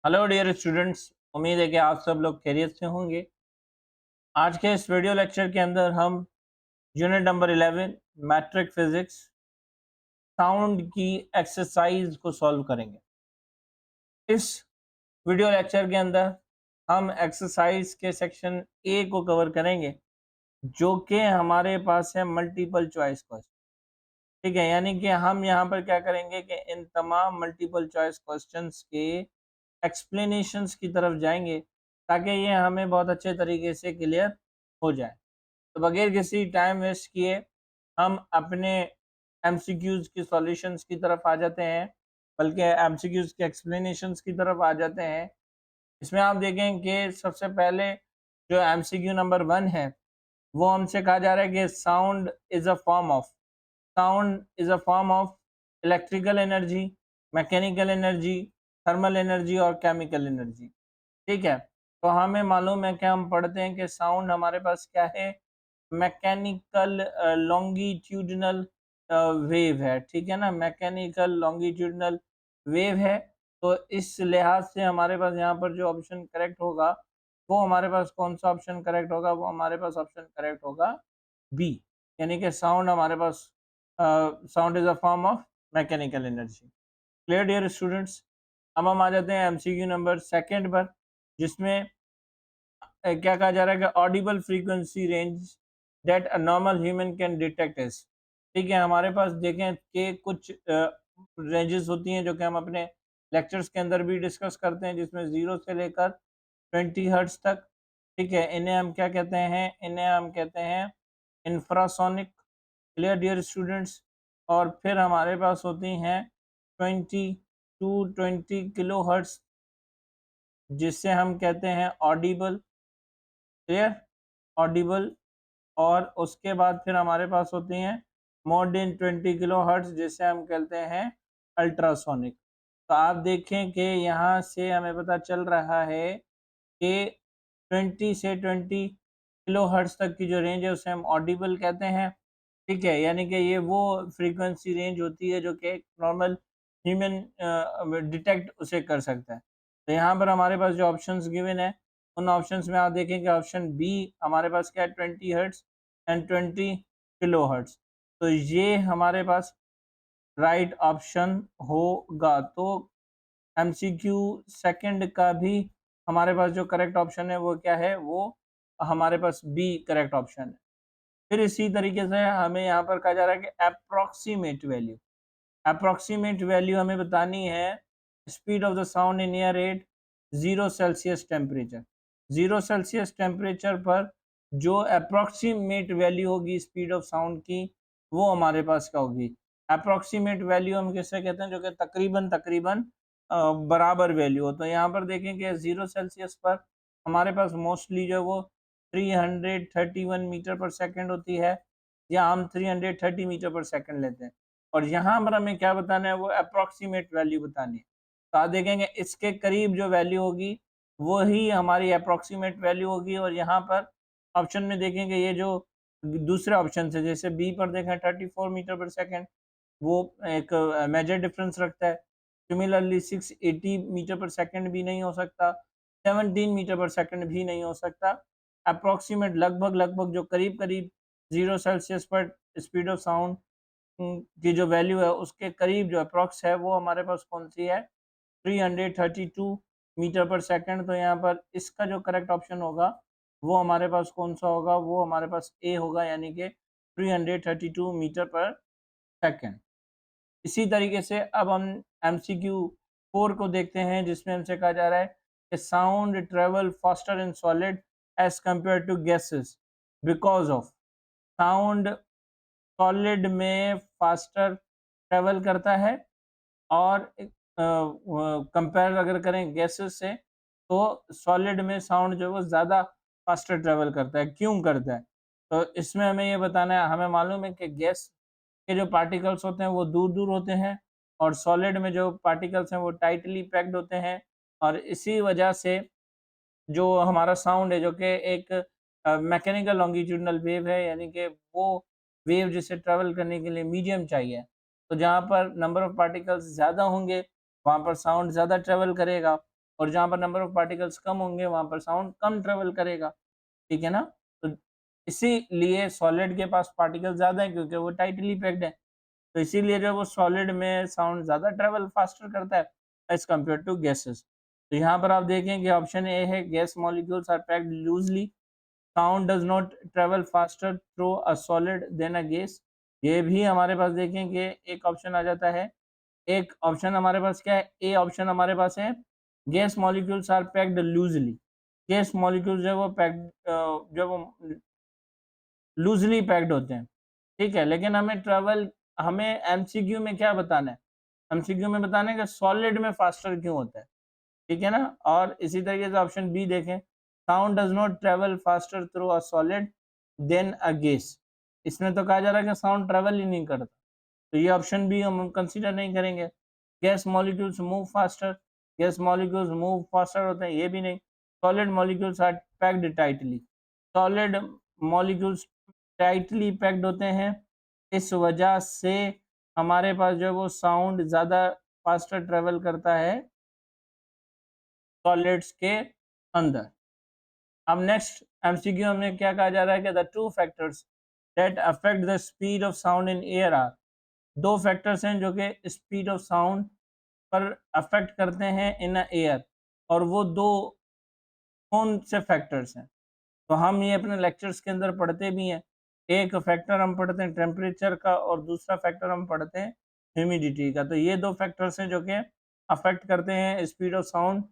Hello dear students, उम्मीद है कि आप सब लोग खैरियत से होंगे। आज के इस वीडियो लेक्चर के अंदर हम unit number 11 matric physics sound की एक्सरसाइज को सॉल्व करेंगे। इस वीडियो लेक्चर के अंदर हम एक्सरसाइज के सेक्शन ए को कवर करेंगे, जो कि हमारे पास है मल्टीपल चॉइस क्वेश्चन। ठीक है, यानी कि हम यहाँ पर क्या करेंगे कि इन तमाम मल्टीपल चॉइस क्वेश्चंस के एक्सप्लेनेशंस की तरफ जाएंगे ताकि ये हमें बहुत अच्छे तरीके से क्लियर हो जाए। तो बगैर किसी टाइम वेस्ट किए हम अपने एमसीक्यूज की सॉल्यूशंस की तरफ आ जाते हैं, बल्कि एमसीक्यूज के एक्सप्लेनेशंस की तरफ आ जाते हैं। इसमें आप देखें कि सबसे पहले जो एमसीक्यू नंबर 1 है वो हमसे कहा जा रहा है कि sound is a form of electrical energy, mechanical energy, thermal energy और केमिकल एनर्जी। ठीक है, तो हमें मालूम है कि हम पढ़ते हैं कि साउंड हमारे पास क्या है, मैकेनिकल लॉन्गिट्यूडनल वेव है। ठीक है ना, मैकेनिकल लॉन्गिट्यूडनल वेव है। तो इस लिहाज से हमारे पास यहाँ पर जो ऑप्शन करेक्ट होगा वो हमारे पास कौन सा ऑप्शन करेक्ट होगा, वो हमारे पास ऑप्शन करेक्ट होगा बी, यानी कि साउंड हमारे पास sound is a form of mechanical energy. Clear dear students. अब हम आ जाते हैं एमसीक्यू नंबर सेकंड पर, जिसमें क्या कहा जा रहा है कि Audible frequency range that a normal human can detect is. ठीक है, हमारे पास देखें कि कुछ रेंजेस होती हैं जो कि हम अपने लेक्चर्स के अंदर भी डिस्कस करते हैं, जिसमें 0 से लेकर 20 हर्ट्ज तक। ठीक है, इन्हें हम क्या कहते हैं, इन्हें हम कहते हैं इंफ्रासोनिक। Clear dear students. और फिर हमारे पास होती हैं 20 किलो हर्ट्ज, जिससे हम कहते हैं ऑडिबल। Clear, Audible. और उसके बाद फिर हमारे पास होती हैं मोर देन 20 किलो हर्ट्ज, जिसे हम कहते हैं अल्ट्रासोनिक। तो आप देखें कि यहाँ से हमें पता चल रहा है कि 20 से 20 किलो हर्ट्ज तक की जो रेंज है उसे हम ऑडिबल कहते हैं। ठीक है, यानी कि ये वो फ्रीक्वेंसी रेंज होती है जो कि एक नॉर्मल ह्यूमन डिटेक्ट उसे कर सकता है। तो यहाँ पर हमारे पास जो ऑप्शंस गिवन है, उन ऑप्शंस में आप देखेंगे ऑप्शन बी हमारे पास क्या है, 20 हर्ट्ज एंड 20 किलो हर्ट्ज। तो ये हमारे पास राइट ऑप्शन होगा। तो एमसीक्यू सेकंड का भी हमारे पास जो करेक्ट ऑप्शन है वो क्या है, वो हमारे पास बी करेक्ट ऑप्शन है। फिर इसी तरीके से हमें यहाँ पर कहा जा रहा है कि अप्रोक्सीमेट वैल्यू हमें बतानी है speed of the sound in air at 0 Celsius temperature. 0 Celsius temperature पर जो अप्रोक्सीमेट वैल्यू होगी स्पीड ऑफ साउंड की, वो हमारे पास क्या होगी। अप्रोक्सीमेट वैल्यू हम किससे कहते हैं, जो कि तकरीबन तकरीबन बराबर वैल्यू हो। तो यहाँ पर देखें कि 0 सेल्सियस पर हमारे पास मोस्टली जो वो 331 मीटर पर सेकंड होती है, या हम 330 मीटर पर सेकंड लेते हैं। और यहाँ पर हमें क्या बताना है, वो अप्रोक्सीमेट वैल्यू बतानी है। तो आप देखेंगे इसके करीब जो वैल्यू होगी वो ही हमारी अप्रोक्सीमेट वैल्यू होगी। और यहाँ पर ऑप्शन में देखेंगे ये जो दूसरे ऑप्शन से, जैसे बी पर देखें 34 मीटर पर सेकंड, वो एक मेजर डिफरेंस रखता है। सिमिलरली 680 मीटर पर सेकंड भी नहीं हो सकता, 17 मीटर पर सेकंड भी नहीं हो सकता। अप्रोक्सीमेट लगभग लगभग जो करीब करीब 0 सेल्सियस पर स्पीड ऑफ साउंड की जो वैल्यू है उसके करीब जो अप्रॉक्स है वो हमारे पास कौन सी है, 332 मीटर पर सेकंड। तो यहाँ पर इसका जो करेक्ट ऑप्शन होगा वो हमारे पास कौन सा होगा, वो हमारे पास ए होगा, यानी कि 332 मीटर पर सेकंड। इसी तरीके से अब हम एमसीक्यू 4 को देखते हैं, जिसमें हमसे कहा जा रहा है कि sound travel faster in solid as compare to gases because of. Sound solid में फास्टर ट्रेवल करता है, और कंपेयर अगर करें गैसेस से तो सॉलिड में साउंड जो है वो ज़्यादा फास्टर ट्रेवल करता है। क्यों करता है, तो इसमें हमें ये बताना है। हमें मालूम है कि गैस के जो पार्टिकल्स होते हैं वो दूर दूर होते हैं, और सॉलिड में जो पार्टिकल्स हैं वो टाइटली पैक्ड होते हैं। और इसी वजह से जो हमारा साउंड है, जो कि एक मैकेनिकल लॉन्गिट्यूडनल वेव है, यानी कि वो वेव जिसे ट्रैवल करने के लिए मीडियम चाहिए। तो जहाँ पर नंबर ऑफ पार्टिकल्स ज़्यादा होंगे वहाँ पर साउंड ज़्यादा ट्रैवल करेगा, और जहाँ पर नंबर ऑफ पार्टिकल्स कम होंगे वहाँ पर साउंड कम ट्रेवल करेगा, ठीक है ना। तो इसीलिए सॉलिड के पास पार्टिकल ज़्यादा है क्योंकि वो टाइटली पैक्ड है, तो इसीलिए जो वो सॉलिड में साउंड ज़्यादा ट्रेवल फास्टर करता है एज कम्पेयर टू गैसेस। तो यहाँ पर आप देखें कि ऑप्शन ए है gas molecules are packed loosely, sound does not travel faster through a solid than a gas. ये भी हमारे पास देखें कि एक ऑप्शन आ जाता है, एक ऑप्शन हमारे पास क्या है, ए ऑप्शन हमारे पास है gas molecules are packed loosely, gas molecules जो है वो पैक्ड जो वो लूजली पैक्ड होते हैं, ठीक है। लेकिन हमें एमसीक्यू में क्या बताना है, एमसीक्यू में बताना है कि सॉलिड में फास्टर क्यों होता है, ठीक है ना। और इसी तरीके से ऑप्शन बी देखें, sound does not travel faster through a solid than a gas. इसमें तो कहा जा रहा है कि साउंड ट्रेवल ही नहीं करता, तो ये ऑप्शन भी हम कंसीडर नहीं करेंगे। Gas molecules move faster, gas molecules move faster होते हैं, ये भी नहीं। Solid molecules are packed tightly, solid molecules tightly packed होते हैं, इस वजह से हमारे पास जो है वो साउंड ज़्यादा फास्टर ट्रेवल करता है सॉलिड्स के अंदर। अब नेक्स्ट एमसीक्यू में क्या कहा जा रहा है कि the two factors that affect the speed of sound in air are, दो फैक्टर्स हैं जो कि स्पीड ऑफ साउंड पर अफेक्ट करते हैं इन एयर, और वो दो कौन से फैक्टर्स हैं, तो हम ये अपने लेक्चर्स के अंदर पढ़ते भी हैं। एक फैक्टर हम पढ़ते हैं टेम्परेचर का और दूसरा फैक्टर हम पढ़ते हैं ह्यूमिडिटी का। तो ये दो फैक्टर्स हैं जो कि अफेक्ट करते हैं speed of sound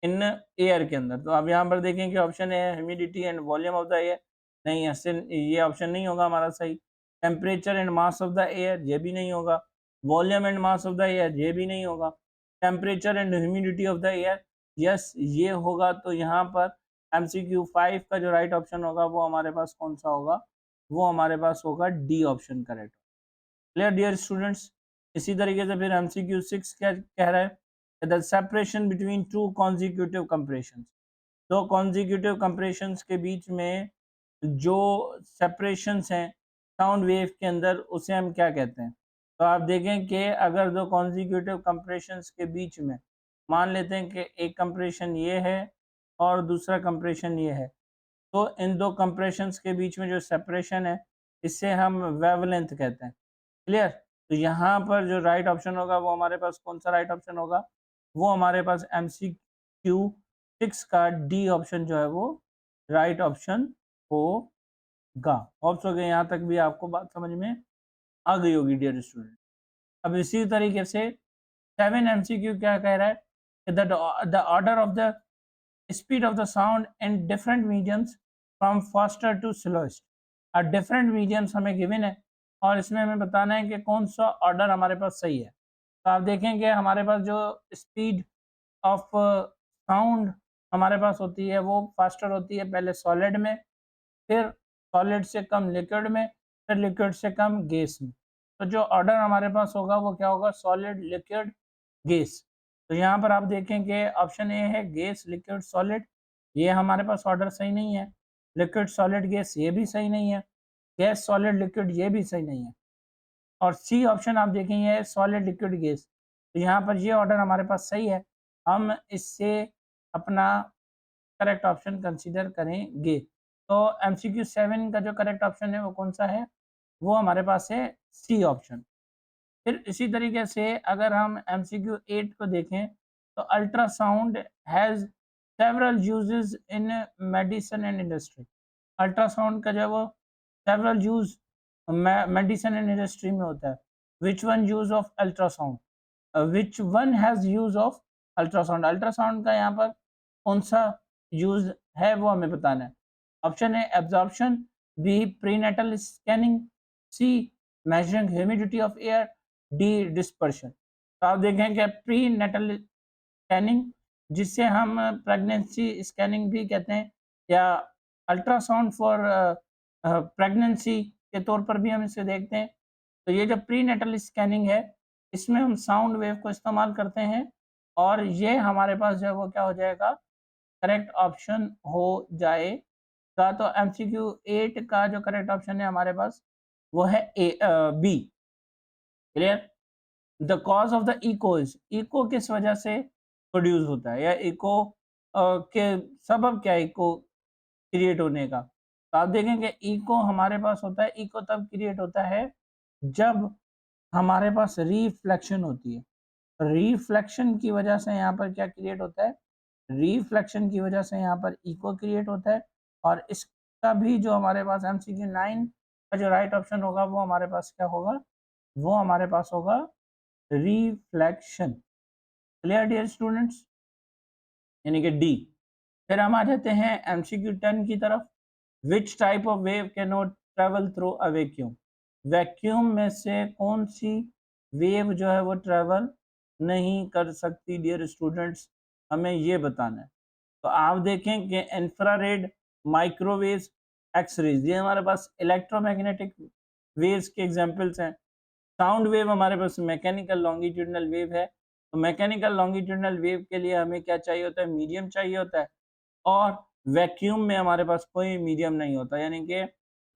in air के अंदर। तो अब यहाँ पर देखें कि ऑप्शन है humidity and volume of the air, नहीं ऐसे ये ऑप्शन नहीं होगा हमारा सही। Temperature and mass of the air, ये भी नहीं होगा। Volume and mass of the air, ये भी नहीं होगा। Temperature and humidity of the air, yes ये होगा। तो यहाँ पर MCQ 5 का जो राइट ऑप्शन होगा वो हमारे पास कौन सा होगा, वो हमारे पास होगा D option correct. Clear dear students. इसी तरीके से फिर MCQ 6 क्या कह रहा है, the separation between two consecutive compressions, दो कॉन्जिक्यूटिव कंप्रेशंस के बीच में जो सेपरेशंस हैं साउंड वेव के अंदर उसे हम क्या कहते हैं। तो आप देखें कि अगर दो कॉन्जिक्यूटिव कंप्रेशंस के बीच में मान लेते हैं कि एक कंप्रेशन ये है और दूसरा कंप्रेशन ये है, तो इन दो कंप्रेशंस के बीच में जो सेपरेशन है इसे हम वेवलेंथ कहते हैं। क्लियर। तो यहाँ पर जो राइट ऑप्शन होगा वो हमारे पास कौन सा राइट ऑप्शन होगा, वो हमारे पास MCQ 6 का डी ऑप्शन जो है वो राइट ऑप्शन होगा। होप्स हो गए यहाँ तक भी आपको बात समझ में आ गई होगी डियर स्टूडेंट। अब इसी तरीके से 7 MCQ क्या कह रहा है, the order of the speed of the sound in different mediums from faster to slowest. Different mediums हमें गिवन है और इसमें हमें बताना है कि कौन सा ऑर्डर हमारे पास सही है। तो आप देखेंगे हमारे पास जो स्पीड ऑफ साउंड हमारे पास होती है वो फास्टर होती है पहले सॉलिड में, फिर सॉलिड से कम लिक्विड में, फिर लिक्विड से कम गैस में। तो जो ऑर्डर हमारे पास होगा वो क्या होगा, सॉलिड लिक्विड गैस। तो यहाँ पर आप देखें कि ऑप्शन ए है गैस लिक्विड सॉलिड, ये हमारे पास ऑर्डर सही नहीं है। लिक्विड सॉलिड गैस ये भी सही नहीं है। गैस सॉलिड लिक्विड ये भी सही नहीं है। और सी ऑप्शन आप देखेंगे सॉलिड लिक्विड गैस, तो यहाँ पर ये ऑर्डर हमारे पास सही है, हम इससे अपना करेक्ट ऑप्शन कंसीडर करेंगे। तो MCQ 7 का जो करेक्ट ऑप्शन है वो कौन सा है, वो हमारे पास है सी ऑप्शन। फिर इसी तरीके से अगर हम MCQ 8 को देखें तो ultrasound has several uses in medicine and industry. Ultrasound का जो है वो several use medicine and industry में होता है। Which one use of ultrasound, which one has use of ultrasound, ultrasound का यहाँ पर कौन सा यूज है वो हमें बताना है। ऑप्शन है absorption, B prenatal scanning, C measuring humidity of air, D dispersion. तो आप देखें कि प्री नेटल स्कैनिंग, जिससे हम प्रेगनेंसी स्कैनिंग भी कहते हैं, या अल्ट्रासाउंड फॉर प्रेगनेंसी के तौर पर भी हम इसे देखते हैं। तो ये जो प्री नेटल स्कैनिंग है इसमें हम साउंड वेव को इस्तेमाल करते हैं और ये हमारे पास जो है वो क्या हो जाएगा, करेक्ट ऑप्शन हो जाएगा। तो MCQ 8 का जो करेक्ट ऑप्शन है हमारे पास वो है B. Clear. The cause of the echo is, echo किस वजह से प्रोड्यूस होता है, या इको के सबब क्या है इको क्रिएट होने का? तो आप देखेंगे इको हमारे पास होता है, इको तब क्रिएट होता है जब हमारे पास रिफ्लेक्शन होती है। रिफ्लेक्शन की वजह से यहाँ पर क्या क्रिएट होता है? रिफ्लेक्शन की वजह से यहाँ पर इको क्रिएट होता है, और इसका भी जो हमारे पास एमसीक्यू 9 का जो राइट ऑप्शन होगा वो हमारे पास क्या होगा? वो हमारे पास होगा रिफ्लेक्शन। Clear dear students? यानी कि डी। फिर हम आ जाते हैं एमसीक्यू 10 की तरफ। Which type of wave can not travel through a vacuum? Vacuum में से कौन सी वेव जो है वो ट्रेवल नहीं कर सकती डियर स्टूडेंट्स? हमें ये बताना है। तो आप देखें कि इंफ्रारेड, माइक्रोवेव्स, एक्स-रेज़, ये हमारे पास इलेक्ट्रोमैग्नेटिक वेव्स के एग्जांपल्स हैं। साउंड वेव हमारे पास मैकेनिकल लॉन्गिट्यूडिनल वेव है। तो मैकेनिकल लॉन्गिट्यूडिनल वेव के लिए हमें क्या चाहिए होता है? मीडियम चाहिए होता है। और वैक्यूम में हमारे पास कोई मीडियम नहीं होता, यानी कि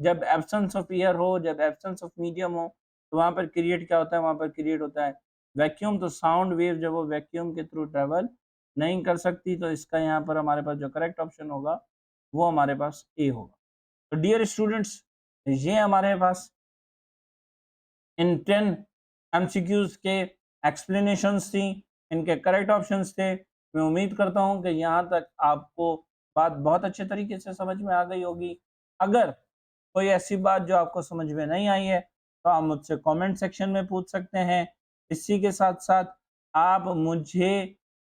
जब एब्सेंस ऑफ एयर हो, जब एब्सेंस ऑफ मीडियम हो, तो वहाँ पर क्रिएट क्या होता है? वहाँ पर क्रिएट होता है वैक्यूम। तो साउंड वेव जब वो वैक्यूम के थ्रू ट्रेवल नहीं कर सकती, तो इसका यहाँ पर हमारे पास जो करेक्ट ऑप्शन होगा वो हमारे पास ए होगा। तो डियर स्टूडेंट्स, ये हमारे पास इन 10 एमसीक्यूज के एक्सप्लेनेशंस थी, इनके करेक्ट ऑप्शंस थे। मैं उम्मीद करता हूँ कि यहाँ तक आपको बात बहुत अच्छे तरीके से समझ में आ गई होगी। अगर कोई ऐसी बात जो आपको समझ में नहीं आई है, तो आप मुझसे कमेंट सेक्शन में पूछ सकते हैं। इसी के साथ-साथ आप मुझे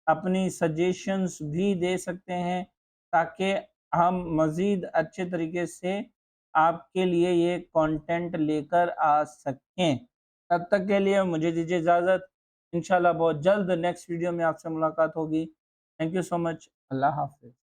अपनी सजेशंस भी दे सकते हैं, ताकि हम मज़ीद अच्छे तरीके से आपके लिए ये कंटेंट लेकर आ सकें। तब तक के लिए मुझे दीजिए इजाज़त। इंशाल्लाह बहुत जल्द नेक्स्ट वीडियो में आपसे मुलाकात होगी। Thank you so much. अल्लाह हाफ़िज़।